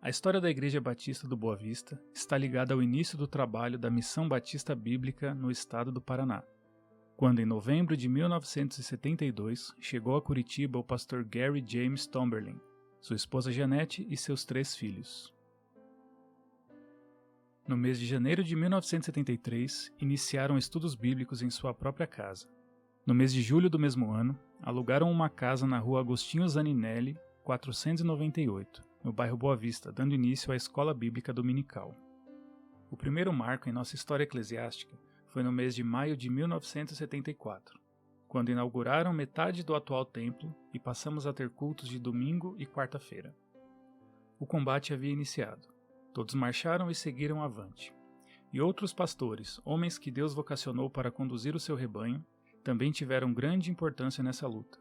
A história da Igreja Batista do Boa Vista está ligada ao início do trabalho da Missão Batista Bíblica no estado do Paraná, quando em novembro de 1972 chegou a Curitiba o pastor Gary James Tomberlin, sua esposa Janete e seus 3 filhos. No mês de janeiro de 1973, iniciaram estudos bíblicos em sua própria casa. No mês de julho do mesmo ano, alugaram uma casa na rua Agostinho Zaninelli, 498, no bairro Boa Vista, dando início à Escola Bíblica Dominical. O primeiro marco em nossa história eclesiástica foi no mês de maio de 1974, quando inauguraram metade do atual templo e passamos a ter cultos de domingo e quarta-feira. O combate havia iniciado. Todos marcharam e seguiram avante. E outros pastores, homens que Deus vocacionou para conduzir o seu rebanho, também tiveram grande importância nessa luta.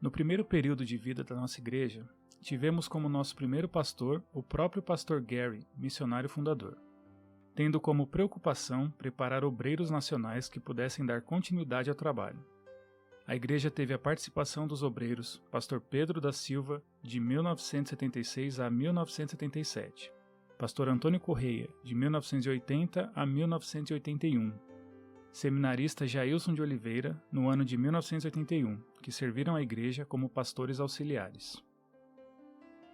No primeiro período de vida da nossa igreja, tivemos como nosso primeiro pastor o próprio pastor Gary, missionário fundador, tendo como preocupação preparar obreiros nacionais que pudessem dar continuidade ao trabalho. A igreja teve a participação dos obreiros pastor Pedro da Silva, de 1976 a 1977, pastor Antônio Correia, de 1980 a 1981, seminarista Jailson de Oliveira, no ano de 1981, que serviram a igreja como pastores auxiliares.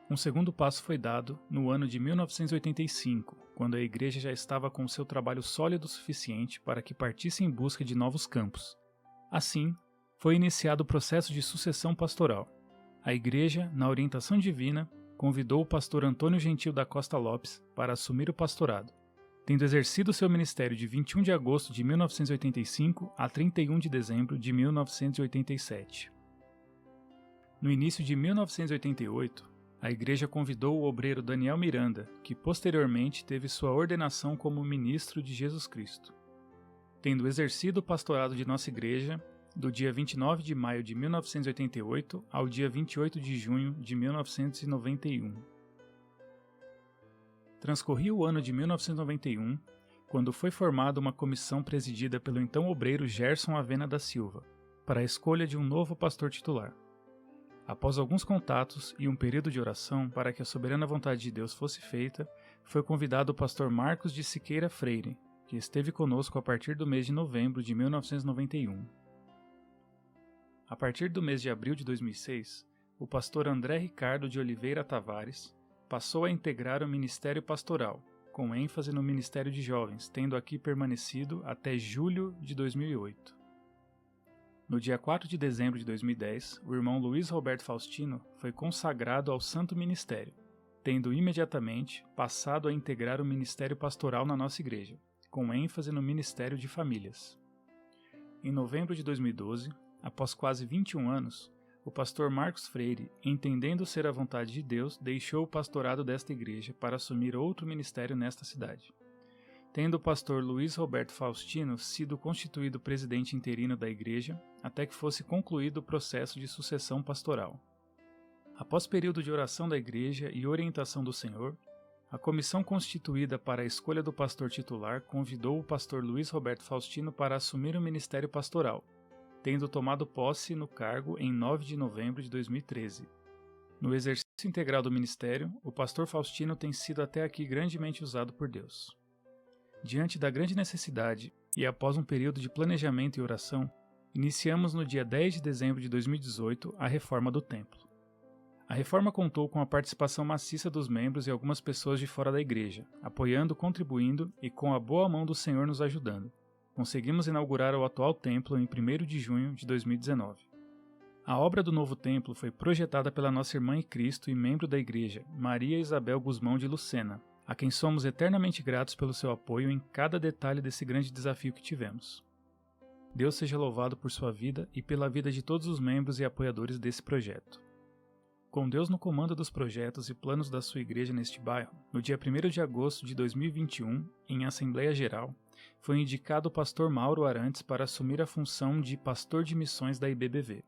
Um segundo passo foi dado no ano de 1985, quando a igreja já estava com seu trabalho sólido o suficiente para que partisse em busca de novos campos. Assim, foi iniciado o processo de sucessão pastoral. A igreja, na orientação divina, convidou o pastor Antônio Gentil da Costa Lopes para assumir o pastorado, tendo exercido seu ministério de 21 de agosto de 1985 a 31 de dezembro de 1987. No início de 1988, a igreja convidou o obreiro Daniel Miranda, que posteriormente teve sua ordenação como ministro de Jesus Cristo. Tendo exercido o pastorado de nossa igreja, do dia 29 de maio de 1988 ao dia 28 de junho de 1991. Transcorria o ano de 1991, quando foi formada uma comissão presidida pelo então obreiro Gerson Avena da Silva, para a escolha de um novo pastor titular. Após alguns contatos e um período de oração para que a soberana vontade de Deus fosse feita, foi convidado o pastor Marcos de Siqueira Freire, que esteve conosco a partir do mês de novembro de 1991. A partir do mês de abril de 2006, o pastor André Ricardo de Oliveira Tavares passou a integrar o ministério pastoral, com ênfase no ministério de jovens, tendo aqui permanecido até julho de 2008. No dia 4 de dezembro de 2010, o irmão Luiz Roberto Faustino foi consagrado ao Santo Ministério, tendo imediatamente passado a integrar o ministério pastoral na nossa igreja, com ênfase no ministério de famílias. Em novembro de 2012, após quase 21 anos, o pastor Marcos Freire, entendendo ser a vontade de Deus, deixou o pastorado desta igreja para assumir outro ministério nesta cidade, tendo o pastor Luiz Roberto Faustino sido constituído presidente interino da igreja até que fosse concluído o processo de sucessão pastoral. Após período de oração da igreja e orientação do Senhor, a comissão constituída para a escolha do pastor titular convidou o pastor Luiz Roberto Faustino para assumir o ministério pastoral, tendo tomado posse no cargo em 9 de novembro de 2013. No exercício integral do ministério, o pastor Faustino tem sido até aqui grandemente usado por Deus. Diante da grande necessidade e após um período de planejamento e oração, iniciamos no dia 10 de dezembro de 2018 a reforma do templo. A reforma contou com a participação maciça dos membros e algumas pessoas de fora da igreja, apoiando, contribuindo e com a boa mão do Senhor nos ajudando. Conseguimos inaugurar o atual templo em 1º de junho de 2019. A obra do novo templo foi projetada pela nossa irmã em Cristo e membro da igreja, Maria Isabel Guzmão de Lucena, a quem somos eternamente gratos pelo seu apoio em cada detalhe desse grande desafio que tivemos. Deus seja louvado por sua vida e pela vida de todos os membros e apoiadores desse projeto. Com Deus no comando dos projetos e planos da sua igreja neste bairro, no dia 1º de agosto de 2021, em Assembleia Geral, foi indicado o pastor Mauro Arantes para assumir a função de pastor de missões da IBBV,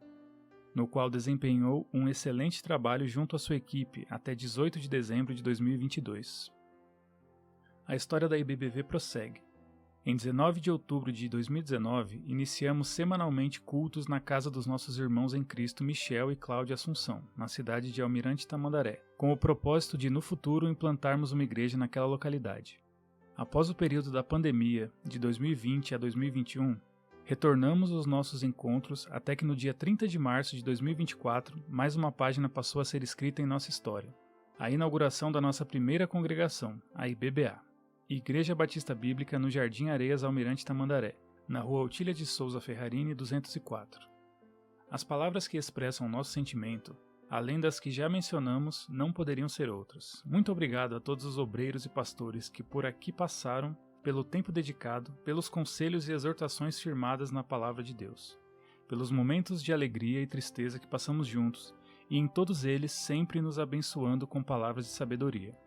no qual desempenhou um excelente trabalho junto à sua equipe até 18 de dezembro de 2022. A história da IBBV prossegue. Em 19 de outubro de 2019, iniciamos semanalmente cultos na casa dos nossos irmãos em Cristo Michel e Cláudia Assunção, na cidade de Almirante Tamandaré, com o propósito de, no futuro, implantarmos uma igreja naquela localidade. Após o período da pandemia, de 2020 a 2021, retornamos aos nossos encontros até que no dia 30 de março de 2024, mais uma página passou a ser escrita em nossa história. A inauguração da nossa primeira congregação, a IBBA, Igreja Batista Bíblica no Jardim Areias Almirante Tamandaré, na rua Otília de Souza Ferrarini 204. As palavras que expressam nosso sentimento, além das que já mencionamos, não poderiam ser outras. Muito obrigado a todos os obreiros e pastores que por aqui passaram, pelo tempo dedicado, pelos conselhos e exortações firmadas na Palavra de Deus, pelos momentos de alegria e tristeza que passamos juntos, e em todos eles sempre nos abençoando com palavras de sabedoria.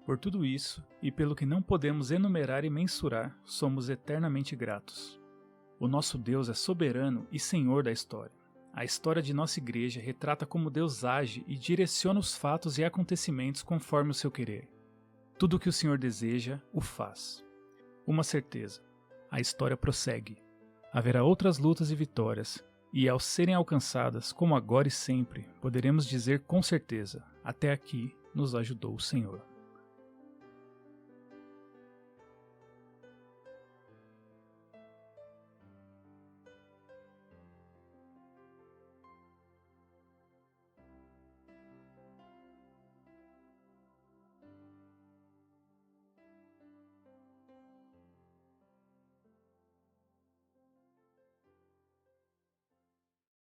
Por tudo isso, e pelo que não podemos enumerar e mensurar, somos eternamente gratos. O nosso Deus é soberano e Senhor da história. A história de nossa igreja retrata como Deus age e direciona os fatos e acontecimentos conforme o seu querer. Tudo o que o Senhor deseja, o faz. Uma certeza: a história prossegue. Haverá outras lutas e vitórias, e ao serem alcançadas, como agora e sempre, poderemos dizer com certeza: até aqui nos ajudou o Senhor.